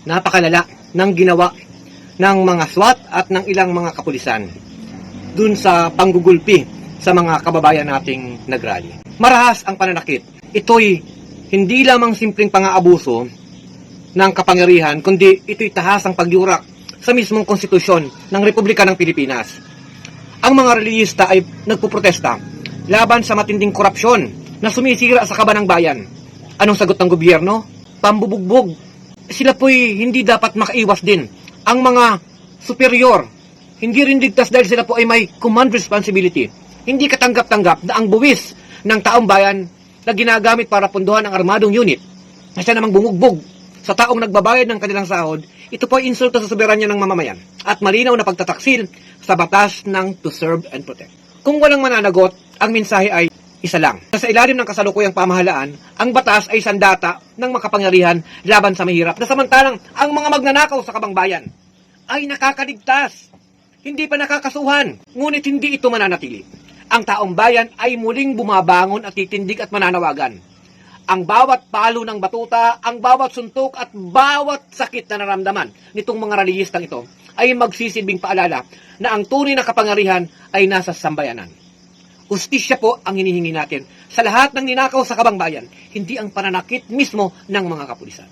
Napakalala ng ginawa ng mga SWAT at ng ilang mga kapulisan dun sa panggugulpi sa mga kababayan nating nagrally. Marahas ang pananakit. Ito'y hindi lamang simpleng pang-aabuso ng kapangyarihan, kundi ito'y tahasang pagyurak sa mismong konstitusyon ng Republika ng Pilipinas. Ang mga relihista ay nagpuprotesta laban sa matinding korupsyon na sumisira sa kaban ng bayan. Anong sagot ng gobyerno? Pambubugbog. Sila po'y hindi dapat makaiwas din. Ang mga superior, hindi rin ligtas dahil sila po ay may command responsibility. Hindi katanggap-tanggap na ang buwis ng taong bayan na ginagamit para punduhan ang armadong unit na siya namang bumugbog sa taong nagbabayad ng kanilang sahod, ito po ay insulto sa soberanya ng mamamayan at malinaw na pagtataksil sa batas ng to serve and protect. Kung walang mananagot, ang mensahe ay isa lang. Sa ilalim ng kasalukuyang pamahalaan, ang batas ay sandata ng makapangyarihan laban sa mahirap na samantalang ang mga magnanakaw sa kabangbayan ay nakakaligtas. Hindi pa nakakasuhan, ngunit hindi ito mananatili. Ang taong bayan ay muling bumabangon at titindig at mananawagan. Ang bawat palo ng batuta, ang bawat suntok at bawat sakit na naramdaman nitong mga relihistang ito ay magsisilbing paalala na ang tunay na kapangyarihan ay nasa sambayanan. Hustisya po ang hinihingi natin sa lahat ng ninakaw sa kabangbayan, hindi ang pananakit mismo ng mga kapulisan.